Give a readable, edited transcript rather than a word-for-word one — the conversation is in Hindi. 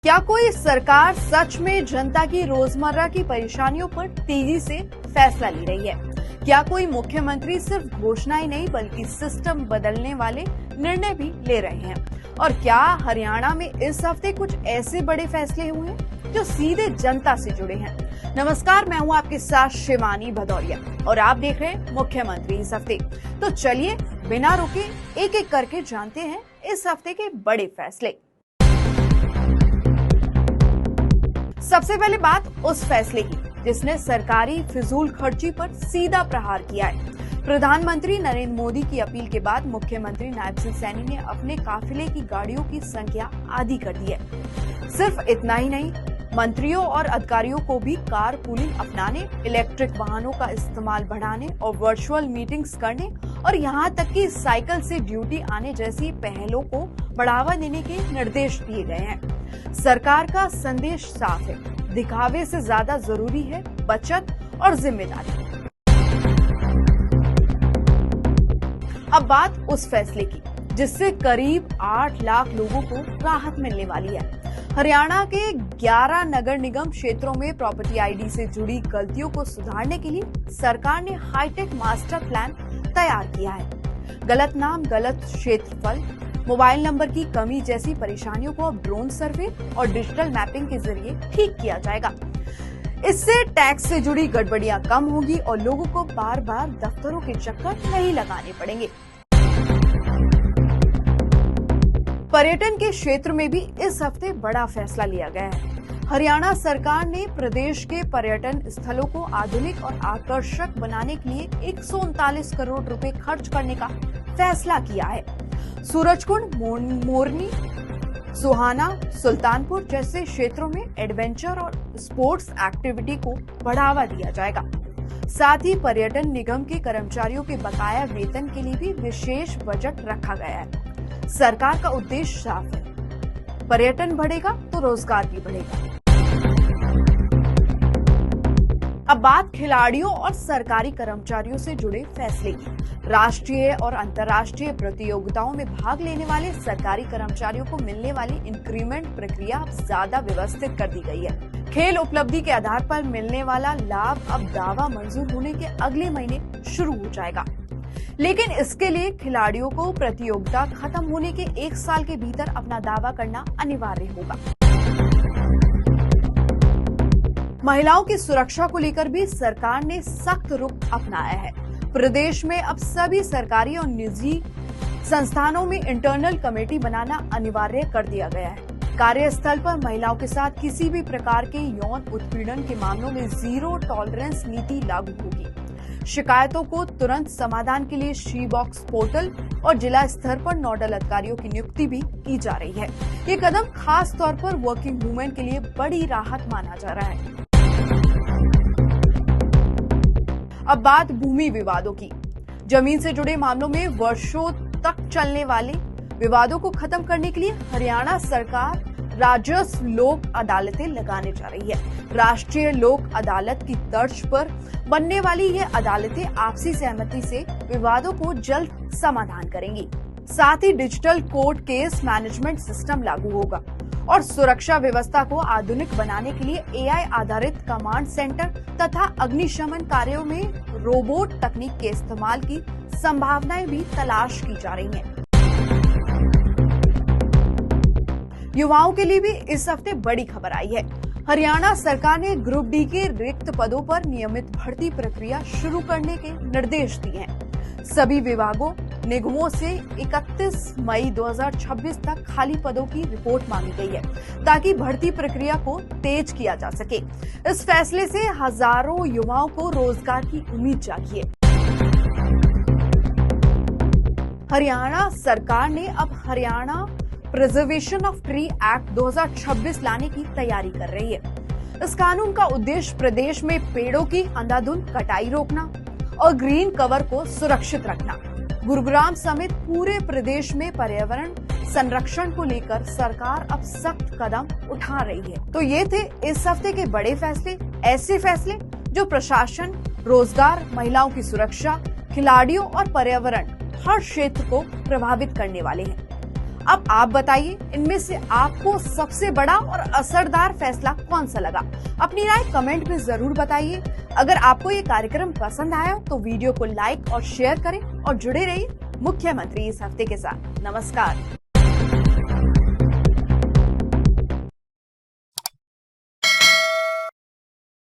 क्या कोई सरकार सच में जनता की रोजमर्रा की परेशानियों पर तेजी से फैसला ले रही है? क्या कोई मुख्यमंत्री सिर्फ घोषणाएं नहीं बल्कि सिस्टम बदलने वाले निर्णय भी ले रहे हैं? और क्या हरियाणा में इस हफ्ते कुछ ऐसे बड़े फैसले हुए हैं जो सीधे जनता से जुड़े हैं? नमस्कार, मैं हूं आपके साथ शिवानी भदौरिया और आप देख रहे हैं मुख्यमंत्री इस हफ्ते। तो चलिए बिना रुके एक एक करके जानते हैं इस हफ्ते के बड़े फैसले। सबसे पहले बात उस फैसले की जिसने सरकारी फिजूल खर्ची पर सीधा प्रहार किया है। प्रधानमंत्री नरेंद्र मोदी की अपील के बाद मुख्यमंत्री नायब सिंह सैनी ने अपने काफिले की गाड़ियों की संख्या आधी कर दी है। सिर्फ इतना ही नहीं, मंत्रियों और अधिकारियों को भी कार पूलिंग अपनाने, इलेक्ट्रिक वाहनों का इस्तेमाल बढ़ाने और वर्चुअल मीटिंग्स करने और यहाँ तक कि साइकिल से ड्यूटी आने जैसी पहलों को बढ़ावा देने के निर्देश दिए गए हैं। सरकार का संदेश साफ है, दिखावे से ज्यादा जरूरी है बचत और जिम्मेदारी। अब बात उस फैसले की जिससे करीब 8 लाख लोगों को राहत मिलने वाली है। हरियाणा के 11 नगर निगम क्षेत्रों में प्रॉपर्टी आईडी से जुड़ी गलतियों को सुधारने के लिए सरकार ने हाईटेक मास्टर प्लान तैयार किया है। गलत नाम, गलत क्षेत्रफल, मोबाइल नंबर की कमी जैसी परेशानियों को अब ड्रोन सर्वे और डिजिटल मैपिंग के जरिए ठीक किया जाएगा। इससे टैक्स से जुड़ी गड़बड़ियां कम होगी और लोगों को बार बार दफ्तरों के चक्कर नहीं लगाने पड़ेंगे। पर्यटन के क्षेत्र में भी इस हफ्ते बड़ा फैसला लिया गया है। हरियाणा सरकार ने प्रदेश के पर्यटन स्थलों को आधुनिक और आकर्षक बनाने के लिए 139 करोड़ रुपए खर्च करने का फैसला किया है। सूरजकुंड, मोरनी, सुहाना, सुल्तानपुर जैसे क्षेत्रों में एडवेंचर और स्पोर्ट्स एक्टिविटी को बढ़ावा दिया जाएगा। साथ ही पर्यटन निगम के कर्मचारियों के बकाया वेतन के लिए भी विशेष बजट रखा गया है। सरकार का उद्देश्य साफ है, पर्यटन बढ़ेगा तो रोजगार भी बढ़ेगा। अब बात खिलाड़ियों और सरकारी कर्मचारियों से जुड़े फैसले की। राष्ट्रीय और अंतर्राष्ट्रीय प्रतियोगिताओं में भाग लेने वाले सरकारी कर्मचारियों को मिलने वाली इंक्रीमेंट प्रक्रिया अब ज्यादा व्यवस्थित कर दी गई है। खेल उपलब्धि के आधार पर मिलने वाला लाभ अब दावा मंजूर होने के अगले महीने शुरू हो जाएगा, लेकिन इसके लिए खिलाड़ियों को प्रतियोगिता खत्म होने के 1 साल के भीतर अपना दावा करना अनिवार्य होगा। महिलाओं की सुरक्षा को लेकर भी सरकार ने सख्त रुख अपनाया है। प्रदेश में अब सभी सरकारी और निजी संस्थानों में इंटरनल कमेटी बनाना अनिवार्य कर दिया गया है। कार्यस्थल पर महिलाओं के साथ किसी भी प्रकार के यौन उत्पीड़न के मामलों में जीरो टॉलरेंस नीति लागू होगी। शिकायतों को तुरंत समाधान के लिए शी बॉक्स पोर्टल और जिला स्तर पर नोडल अधिकारियों की नियुक्ति भी की जा रही है। ये कदम खास तौर पर वर्किंग वुमेन के लिए बड़ी राहत माना जा रहा है। अब बात भूमि विवादों की। जमीन से जुड़े मामलों में वर्षों तक चलने वाले विवादों को खत्म करने के लिए हरियाणा सरकार राजस्व लोक अदालतें लगाने जा रही है। राष्ट्रीय लोक अदालत की तर्ज पर बनने वाली ये अदालतें आपसी सहमति से विवादों को जल्द समाधान करेंगी। साथ ही digital court case management system लागू होगा और सुरक्षा व्यवस्था को आधुनिक बनाने के लिए एआई आधारित कमांड सेंटर तथा अग्निशमन कार्यों में रोबोट तकनीक के इस्तेमाल की संभावनाएं भी तलाश की जा रही हैं। युवाओं के लिए भी इस हफ्ते बड़ी खबर आई है। हरियाणा सरकार ने ग्रुप डी के रिक्त पदों पर नियमित भर्ती प्रक्रिया शुरू करने के निर्देश दिए हैं। सभी विभागों, निगमों से 31 मई 2026 तक खाली पदों की रिपोर्ट मांगी गई है ताकि भर्ती प्रक्रिया को तेज किया जा सके। इस फैसले से हजारों युवाओं को रोजगार की उम्मीद जागी है। हरियाणा सरकार ने अब Haryana preservation of tree act 2026 लाने की तैयारी कर रही है। इस कानून का उद्देश्य प्रदेश में पेड़ों की अंधाधुंध कटाई रोकना और ग्रीन कवर को सुरक्षित रखना। गुरुग्राम समेत पूरे प्रदेश में पर्यावरण संरक्षण को लेकर सरकार अब सख्त कदम उठा रही है। तो ये थे इस हफ्ते के बड़े फैसले, ऐसे फैसले जो प्रशासन, रोजगार, महिलाओं की सुरक्षा, खिलाड़ियों और पर्यावरण हर क्षेत्र को प्रभावित करने वाले हैं। अब आप बताइए, इनमें से आपको सबसे बड़ा और असरदार फैसला कौन सा लगा? अपनी राय कमेंट में जरूर बताइए। अगर आपको ये कार्यक्रम पसंद आया तो वीडियो को लाइक और शेयर करें और जुड़े रहिए मुख्यमंत्री इस हफ्ते के साथ। नमस्कार।